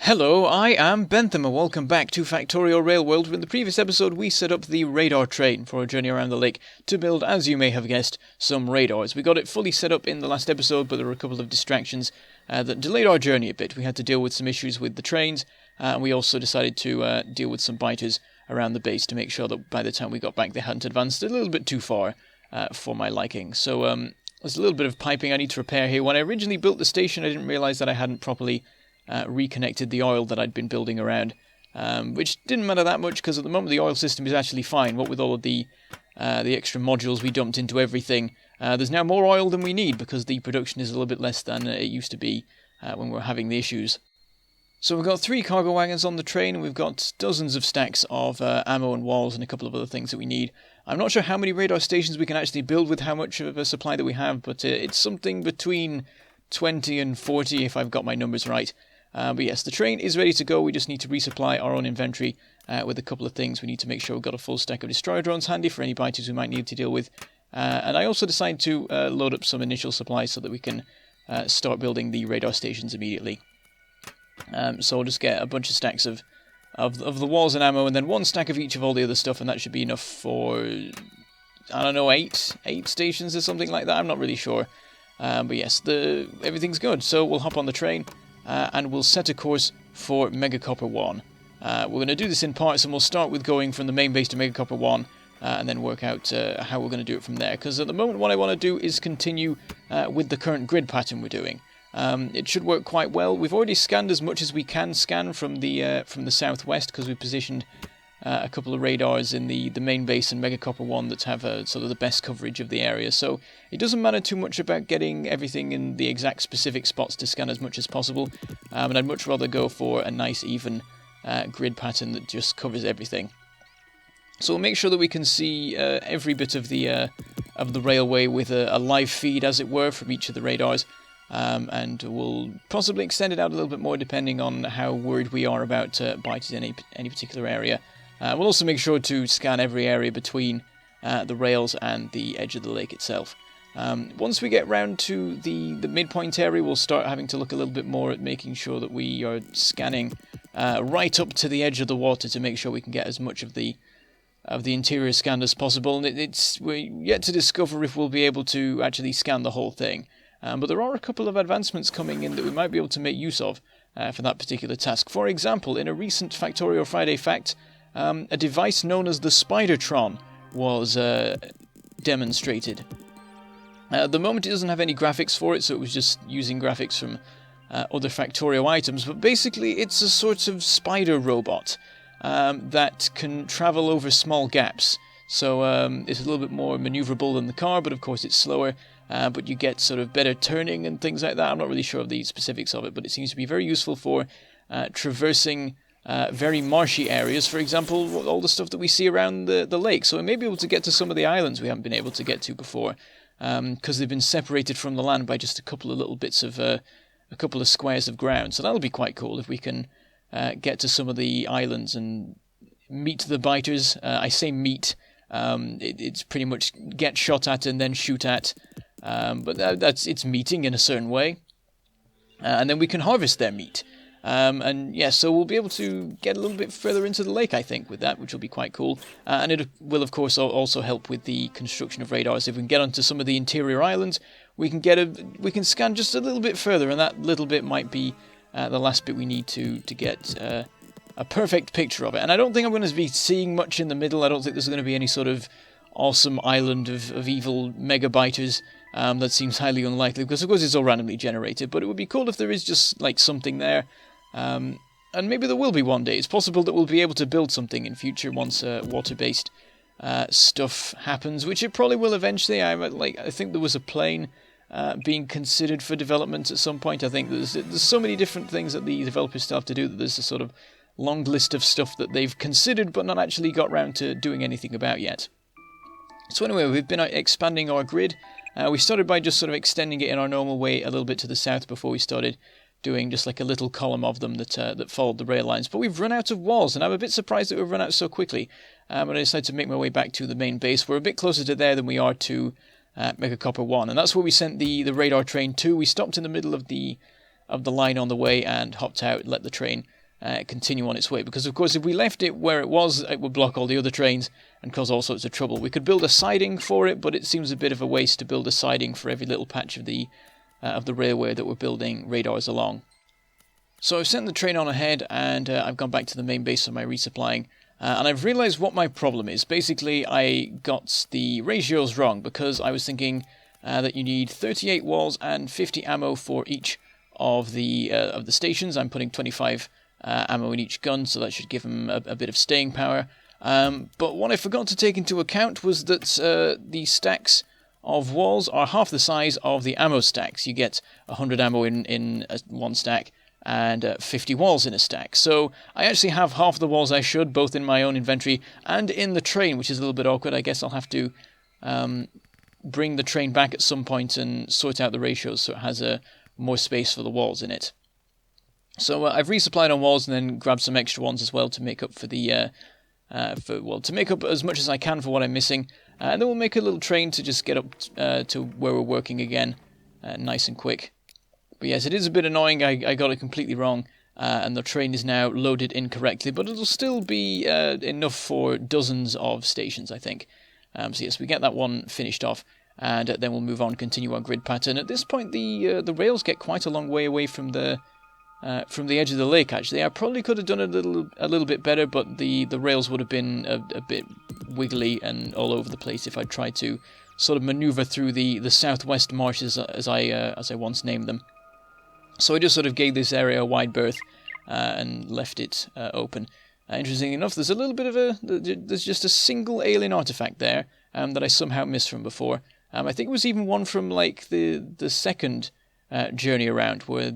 Hello, I am Bentham and welcome back to Factorio Railworld, where in the previous episode we set up the radar train for a journey around the lake to build, as you may have guessed, some radars. We got it fully set up in the last episode, but there were a couple of distractions that delayed our journey a bit. We had to deal with some issues with the trains, and we also decided to deal with some biters around the base to make sure that by the time we got back they hadn't advanced a little bit too far for my liking. So there's a little bit of piping I need to repair here. When I originally built the station, I didn't realise that I hadn't properly reconnected the oil that I'd been building around, which didn't matter that much because at the moment the oil system is actually fine. What with all of the extra modules we dumped into everything, there's now more oil than we need because the production is a little bit less than it used to be when we were having the issues. So we've got 3 cargo wagons on the train, and we've got dozens of stacks of ammo and walls and a couple of other things that we need. I'm not sure how many radar stations we can actually build with how much of a supply that we have, but it's something between 20 and 40 if I've got my numbers right. But yes, the train is ready to go. We just need to resupply our own inventory with a couple of things. We need to make sure we've got a full stack of destroyer drones handy for any biters we might need to deal with. And I also decided to load up some initial supplies so that we can start building the radar stations immediately. So I'll just get a bunch of stacks of the walls and ammo, and then 1 stack of each of all the other stuff, and that should be enough for, I don't know, 8 stations or something like that. I'm not really sure. But yes, everything's good. So we'll hop on the train. And we'll set a course for Megacopper 1. We're going to do this in parts, and we'll start with going from the main base to Megacopper 1, and then work out how we're going to do it from there. Because at the moment what I want to do is continue with the current grid pattern we're doing. It should work quite well. We've already scanned as much as we can scan from the southwest, because we've positioned a couple of radars in the main base and Megacopper 1 that have sort of the best coverage of the area. So it doesn't matter too much about getting everything in the exact specific spots to scan as much as possible. And I'd much rather go for a nice even grid pattern that just covers everything. So we'll make sure that we can see every bit of the railway with a live feed, as it were, from each of the radars. And we'll possibly extend it out a little bit more depending on how worried we are about biters in any particular area. We'll also make sure to scan every area between the rails and the edge of the lake itself. Once we get round to the midpoint area, we'll start having to look a little bit more at making sure that we are scanning right up to the edge of the water to make sure we can get as much of the interior scanned as possible. And we're yet to discover if we'll be able to actually scan the whole thing. But there are a couple of advancements coming in that we might be able to make use of for that particular task. For example, in a recent Factorio Friday fact, a device known as the Spidertron was demonstrated. At the moment it doesn't have any graphics for it, so it was just using graphics from other Factorio items, but basically it's a sort of spider robot that can travel over small gaps. So it's a little bit more maneuverable than the car, but of course it's slower, but you get sort of better turning and things like that. I'm not really sure of the specifics of it, but it seems to be very useful for traversing very marshy areas, for example, all the stuff that we see around the lake. So we may be able to get to some of the islands we haven't been able to get to before, because they've been separated from the land by just a couple of little bits of, a couple of squares of ground. So that'll be quite cool if we can get to some of the islands and meet the biters. I say meet, it's pretty much get shot at and then shoot at, but it's meeting in a certain way. And then we can harvest their meat. And yeah, so we'll be able to get a little bit further into the lake, I think, with that, which will be quite cool. And it will, of course, also help with the construction of radars. If we can get onto some of the interior islands, we can scan just a little bit further, and that little bit might be the last bit we need to get a perfect picture of it. And I don't think I'm going to be seeing much in the middle. I don't think there's going to be any sort of awesome island of evil megabiters. That seems highly unlikely, because of course it's all randomly generated, but it would be cool if there is just like something there. And maybe there will be one day. It's possible that we'll be able to build something in future once water-based stuff happens, which it probably will eventually. I think there was a plane being considered for development at some point. I think there's so many different things that the developers still have to do that there's a sort of long list of stuff that they've considered but not actually got round to doing anything about yet. So anyway, we've been expanding our grid. We started by just sort of extending it in our normal way a little bit to the south before we started doing just like a little column of them that followed the rail lines. But we've run out of walls, and I'm a bit surprised that we've run out so quickly. When I decided to make my way back to the main base, we're a bit closer to there than we are to Megacopper 1, and that's where we sent the radar train to. We stopped in the middle of the line on the way and hopped out, let the train continue on its way. Because, of course, if we left it where it was, it would block all the other trains and cause all sorts of trouble. We could build a siding for it, but it seems a bit of a waste to build a siding for every little patch of the railway that we're building radars along. So I've sent the train on ahead, and I've gone back to the main base of my resupplying. And I've realised what my problem is. Basically, I got the ratios wrong, because I was thinking that you need 38 walls and 50 ammo for each of the stations. I'm putting 25 ammo in each gun, so that should give them a bit of staying power. But what I forgot to take into account was that the stacks of walls are half the size of the ammo stacks. You get 100 ammo in one stack, and 50 walls in a stack. So I actually have half the walls I should, both in my own inventory and in the train, which is a little bit awkward. I guess I'll have to bring the train back at some point and sort out the ratios so it has more space for the walls in it. So I've resupplied on walls and then grabbed some extra ones as well to make up for the to make up as much as I can for what I'm missing. And then we'll make a little train to just get up to where we're working again, nice and quick. But yes, it is a bit annoying. I got it completely wrong, and the train is now loaded incorrectly, but it'll still be enough for dozens of stations, I think. So yes, we get that one finished off, and then we'll move on, continue our grid pattern. At this point, the rails get quite a long way away from the edge of the lake. Actually, I probably could have done it a little bit better, but the rails would have been a bit wiggly and all over the place if I'd tried to sort of maneuver through the southwest marshes as I once named them. So I just sort of gave this area a wide berth and left it open. Interestingly enough, there's a little bit of there's just a single alien artifact there that I somehow missed from before. I think it was even one from like the second journey around, where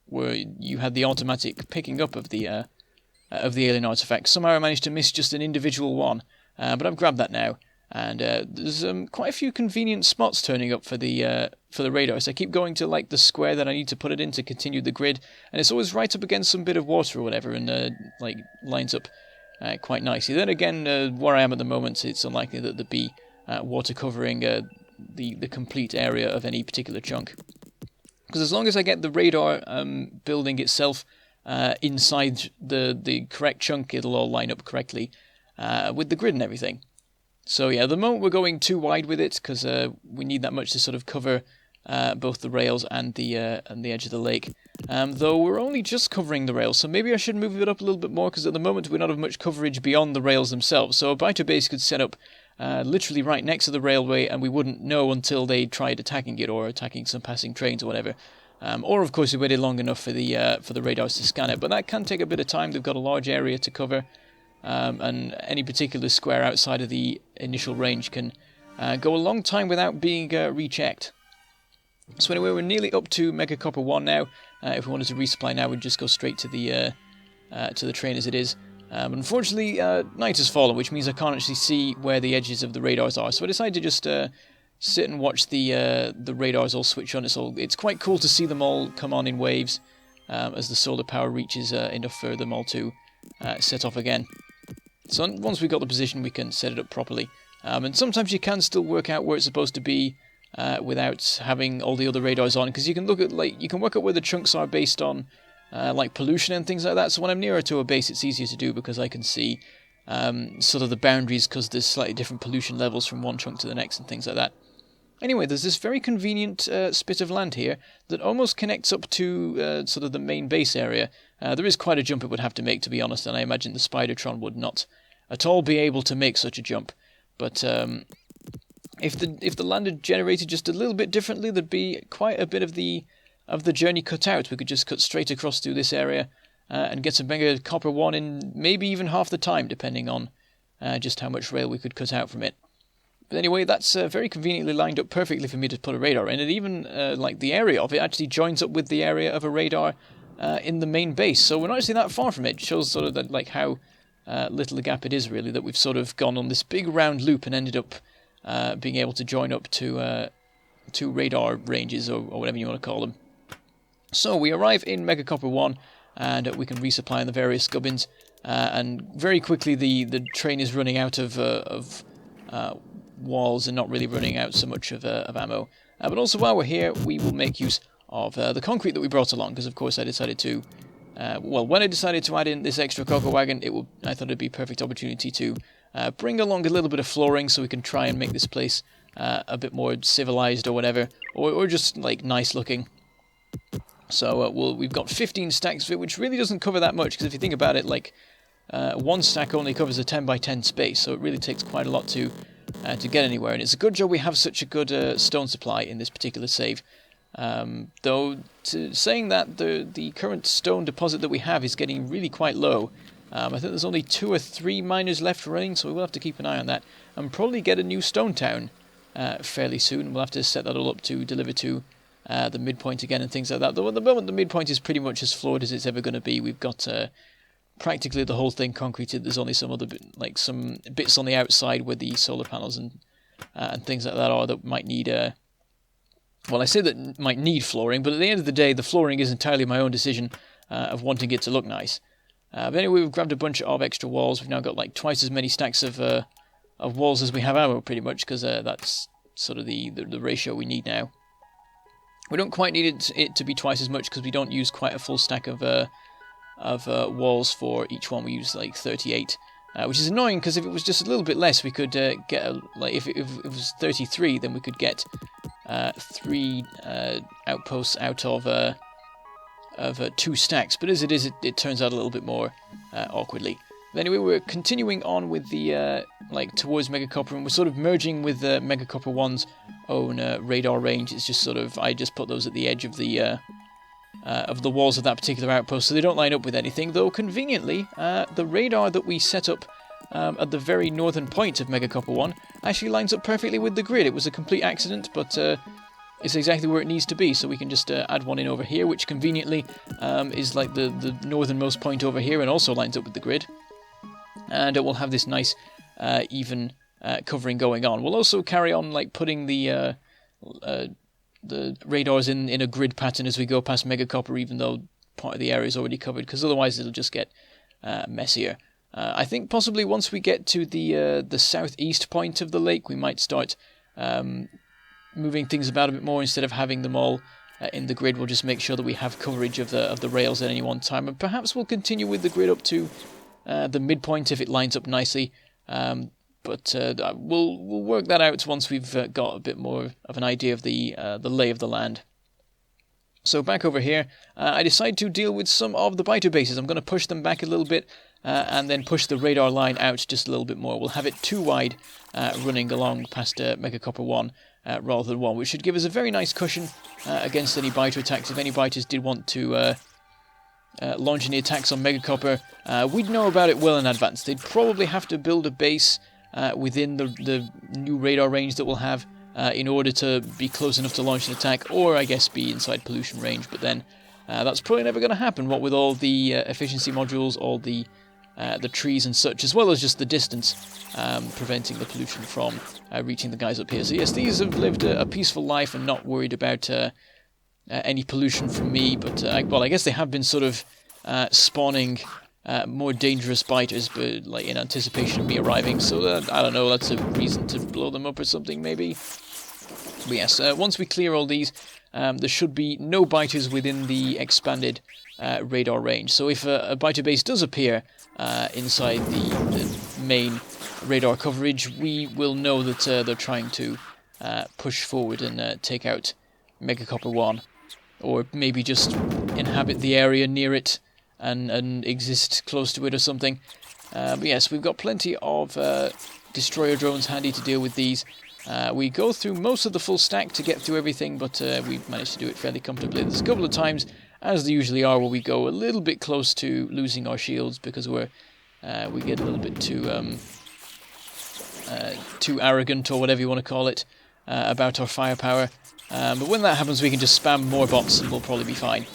where you had the automatic picking up of the alien artifact. Somehow I managed to miss just an individual one, but I've grabbed that now. And there's quite a few convenient spots turning up for the radar. So I keep going to like the square that I need to put it in to continue the grid, and it's always right up against some bit of water or whatever, and like lines up quite nicely. Then again, where I am at the moment, it's unlikely that there'd be water covering the complete area of any particular chunk. Because as long as I get the radar building itself inside the correct chunk, it'll all line up correctly with the grid and everything. So yeah, at the moment we're going too wide with it, because we need that much to sort of cover both the rails and the edge of the lake. Though we're only just covering the rails, so maybe I should move it up a little bit more, because at the moment we don't have much coverage beyond the rails themselves. So a biter base could set up literally right next to the railway, and we wouldn't know until they tried attacking it or attacking some passing trains or whatever. Or of course we waited long enough for the radars to scan it, but that can take a bit of time. They've got a large area to cover. And any particular square outside of the initial range can go a long time without being rechecked. So anyway, we're nearly up to Megacopper 1 now. If we wanted to resupply now, we'd just go straight to the train as it is. Unfortunately, night has fallen, which means I can't actually see where the edges of the radars are. So I decided to just sit and watch the radars all switch on. It's quite cool to see them all come on in waves as the solar power reaches enough for them all to set off again. So once we've got the position, we can set it up properly. And sometimes you can still work out where it's supposed to be without having all the other radars on, because you can look at you can work out where the chunks are based on like pollution and things like that. So when I'm nearer to a base, it's easier to do because I can see sort of the boundaries, because there's slightly different pollution levels from one chunk to the next and things like that. Anyway, there's this very convenient spit of land here that almost connects up to sort of the main base area. There is quite a jump it would have to make, to be honest, and I imagine the Spidertron would not at all be able to make such a jump. But if the land had generated just a little bit differently, there'd be quite a bit of the journey cut out. We could just cut straight across through this area and get some Megacopper 1 in maybe even half the time, depending on just how much rail we could cut out from it. But anyway, that's very conveniently lined up perfectly for me to put a radar in, and even like the area of it actually joins up with the area of a radar in the main base. So we're not actually that far from it. It shows sort of that, like how little the gap it is really, that we've sort of gone on this big round loop and ended up being able to join up to two radar ranges or whatever you want to call them. So we arrive in Megacopper 1 and we can resupply in the various gubbins, and very quickly the train is running out of walls and not really running out so much of ammo. But also while we're here, we will make use of the concrete that we brought along, because of course I decided to well, when I decided to add in this extra cocoa wagon, I thought it'd be a perfect opportunity to bring along a little bit of flooring so we can try and make this place a bit more civilized or whatever, or just like nice looking. So we've got 15 stacks of it, which really doesn't cover that much, because if you think about it, like one stack only covers a 10 by 10 space, so it really takes quite a lot to get anywhere. And it's a good job we have such a good stone supply in this particular save. Though, saying that, the current stone deposit that we have is getting really quite low. I think there's only 2 or 3 miners left running, so we will have to keep an eye on that. And probably get a new stone town fairly soon. We'll have to set that all up to deliver to the midpoint again and things like that. Though at the moment the midpoint is pretty much as floored as it's ever going to be. We've got practically the whole thing concreted. There's only some other some bits on the outside where the solar panels and things like that are that might need... well, I say that might need flooring, but at the end of the day, the flooring is entirely my own decision of wanting it to look nice. But anyway, we've grabbed a bunch of extra walls. We've now got like twice as many stacks of walls as we have ammo, pretty much, because that's sort of the ratio we need now. We don't quite need it to be twice as much because we don't use quite a full stack of walls for each one. We use like 38, which is annoying because if it was just a little bit less, we could get if it was 33, then we could get 3 outposts out of 2 stacks. But as it is, it turns out a little bit more awkwardly. But anyway, we're continuing on with the towards Megacopper, and we're sort of merging with Megacopper 1's own radar range. It's just sort of I just put those at the edge of the walls of that particular outpost, so they don't line up with anything. Though conveniently, the radar that we set up at the very northern point of Megacopper 1 actually lines up perfectly with the grid. It was a complete accident, but it's exactly where it needs to be, so we can just add one in over here, which conveniently is like the northernmost point over here and also lines up with the grid. And it will have this nice even covering going on. We'll also carry on like putting the radars in a grid pattern as we go past Megacopper, even though part of the area is already covered, because otherwise it'll just get messier. I think possibly once we get to the southeast point of the lake, we might start moving things about a bit more. Instead of having them all in the grid, we'll just make sure that we have coverage of the rails at any one time, and perhaps we'll continue with the grid up to the midpoint if it lines up nicely. But we'll work that out once we've got a bit more of an idea of the lay of the land. So back over here, I decide to deal with some of the biter bases. I'm going to push them back a little bit and then push the radar line out just a little bit more. We'll have it 2 wide running along past Megacopper 1 rather than 1, which should give us a very nice cushion against any biter attacks. If any biters did want to launch any attacks on Megacopper, we'd know about it well in advance. They'd probably have to build a base within the new radar range that we'll have in order to be close enough to launch an attack, or I guess be inside pollution range, but then that's probably never going to happen, what with all the efficiency modules, all the trees and such, as well as just the distance preventing the pollution from reaching the guys up here. So yes, these have lived a peaceful life and not worried about any pollution from me, but I guess they have been sort of spawning more dangerous biters, but like in anticipation of me arriving. So I don't know, that's a reason to blow them up or something, maybe. But yes, once we clear all these, there should be no biters within the expanded radar range. So if a biter base does appear inside the main radar coverage, we will know that they're trying to push forward and take out Megacopper 1. Or maybe just inhabit the area near it and exist close to it or something. But yes, we've got plenty of destroyer drones handy to deal with these. We go through most of the full stack to get through everything, but we've managed to do it fairly comfortably. There's a couple of times, as they usually are, where we go a little bit close to losing our shields because we get a little bit too arrogant, or whatever you want to call it, about our firepower. But when that happens, we can just spam more bots and we'll probably be fine.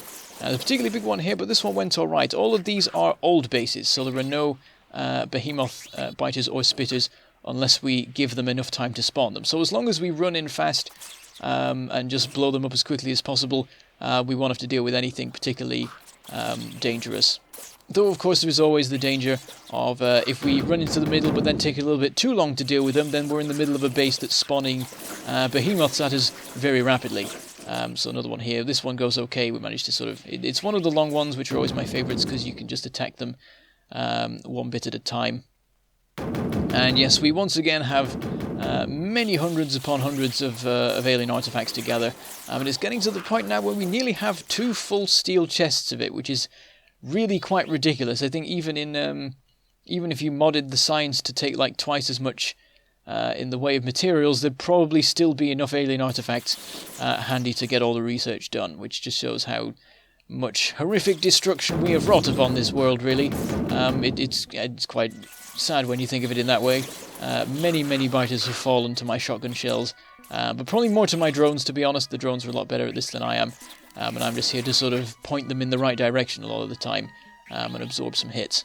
There's a particularly big one here, but this one went alright. All of these are old bases, so there are no behemoth biters or spitters unless we give them enough time to spawn them. So as long as we run in fast and just blow them up as quickly as possible, we won't have to deal with anything particularly dangerous. Though, of course, there is always the danger of if we run into the middle but then take a little bit too long to deal with them, then we're in the middle of a base that's spawning behemoths at us very rapidly. So another one here. This one goes okay. We managed to sort of... It's one of the long ones, which are always my favourites, because you can just attack them one bit at a time. And yes, we once again have many hundreds upon hundreds of alien artifacts to gather. And it's getting to the point now where we nearly have 2 full steel chests of it, which is really quite ridiculous. I think even if you modded the signs to take like twice as much in the way of materials, there'd probably still be enough alien artifacts handy to get all the research done, which just shows how much horrific destruction we have wrought upon this world, really. It's quite sad when you think of it in that way. Many biters have fallen to my shotgun shells, but probably more to my drones, to be honest. The drones are a lot better at this than I am, and I'm just here to sort of point them in the right direction a lot of the time, and absorb some hits.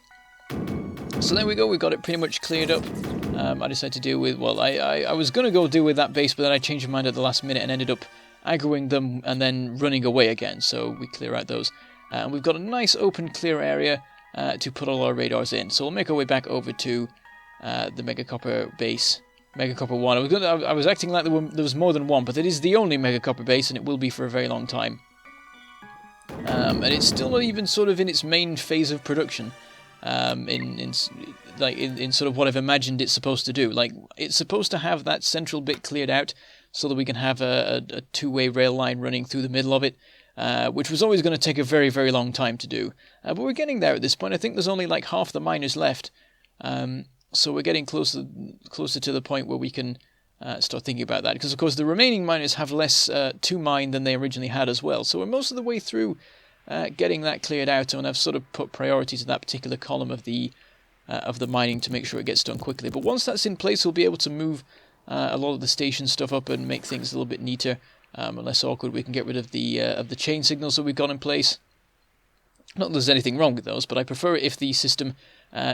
So there we go, we got it pretty much cleared up. I decided to deal with, well, I was going to go deal with that base, but then I changed my mind at the last minute and ended up aggroing them and then running away again, so we clear out those. And we've got a nice open clear area to put all our radars in. So we'll make our way back over to the Megacopper base. Megacopper 1. I was acting like there was more than one, but it is the only Megacopper base, and it will be for a very long time. And it's still not even sort of in its main phase of production. In sort of what I've imagined it's supposed to do. Like, it's supposed to have that central bit cleared out so that we can have a two-way rail line running through the middle of it, which was always going to take a very, very long time to do. But we're getting there at this point. I think there's only like half the miners left, so we're getting closer to the point where we can start thinking about that. Because, of course, the remaining miners have less to mine than they originally had as well. So we're most of the way through getting that cleared out, and I've sort of put priority to that particular column of the mining to make sure it gets done quickly. But once that's in place, we'll be able to move a lot of the station stuff up and make things a little bit neater and less awkward. We can get rid of the chain signals that we've got in place. Not that there's anything wrong with those, but I prefer it if the system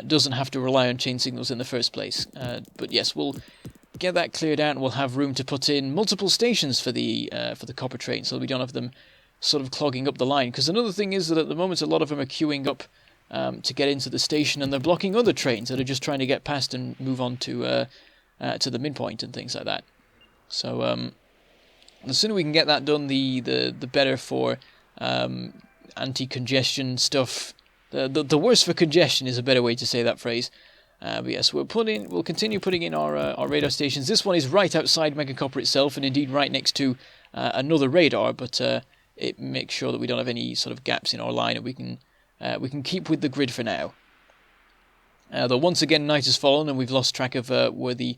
doesn't have to rely on chain signals in the first place. But yes, we'll get that cleared out, and we'll have room to put in multiple stations for the copper train, so we don't have them sort of clogging up the line. Because another thing is that at the moment a lot of them are queuing up to get into the station, and they're blocking other trains that are just trying to get past and move on to the midpoint and things like that. So the sooner we can get that done, the better for anti-congestion stuff. The worse for congestion is a better way to say that phrase. But yes, we'll continue putting in our radar stations. This one is right outside Megacopper itself, and indeed right next to another radar, but it makes sure that we don't have any sort of gaps in our line, and we can keep with the grid for now. Though once again night has fallen, and we've lost track of where the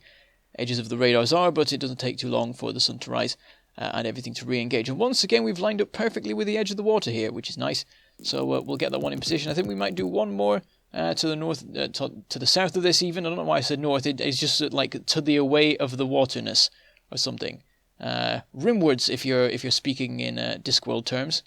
edges of the radars are, but it doesn't take too long for the sun to rise and everything to re-engage. And once again we've lined up perfectly with the edge of the water here, which is nice. So we'll get that one in position. I think we might do one more to the north, to the south of this even. I don't know why I said north. It's just like to the away of the waterness or something. Rimwards, if you're speaking in Discworld terms.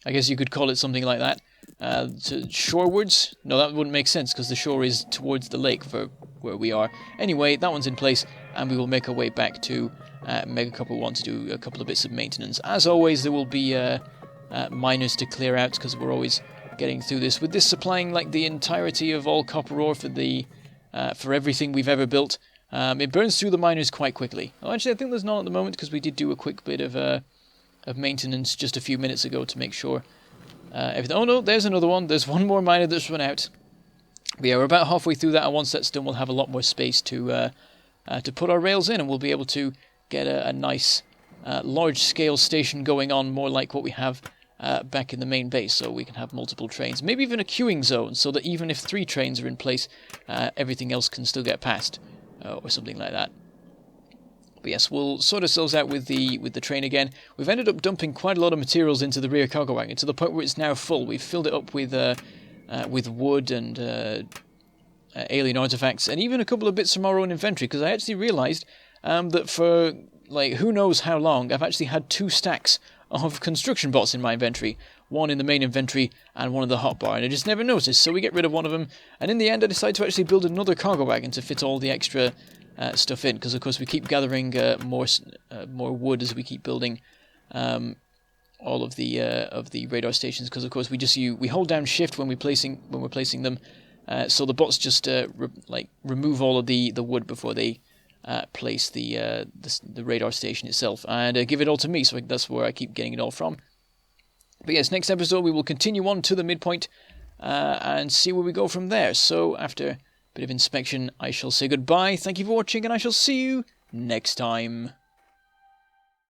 I guess you could call it something like that. To shorewards? No, that wouldn't make sense, because the shore is towards the lake for where we are. Anyway, that one's in place, and we will make our way back to Megacopper 1 to do a couple of bits of maintenance. As always, there will be miners to clear out, because we're always getting through this. With this supplying like the entirety of all copper ore for everything we've ever built, it burns through the miners quite quickly. Well, actually, I think there's none at the moment, because we did do a quick bit of maintenance just a few minutes ago to make sure everything... Oh no, there's another one. There's one more miner that's run out. But yeah, we're about halfway through that, and once that's done, we'll have a lot more space to put our rails in, and we'll be able to get a nice large-scale station going on, more like what we have back in the main base, so we can have multiple trains. Maybe even a queuing zone, so that even if 3 trains are in place, everything else can still get past, or something like that. But yes, we'll sort ourselves out with the train again. We've ended up dumping quite a lot of materials into the rear cargo wagon, to the point where it's now full. We've filled it up with wood and alien artifacts, and even a couple of bits from our own inventory, because I actually realised that for, like, who knows how long, I've actually had 2 stacks of construction bots in my inventory. One in the main inventory and one in the hotbar, and I just never noticed, so we get rid of one of them, and in the end I decided to actually build another cargo wagon to fit all the extra stuff in, because of course we keep gathering more wood as we keep building all of the radar stations, because of course we hold down shift when we're placing them, so the bots just remove all of the wood before they place the radar station itself, and give it all to me. So that's where I keep getting it all from. But yes, next episode we will continue on to the midpoint and see where we go from there. So after a bit of inspection, I shall say goodbye. Thank you for watching, and I shall see you next time.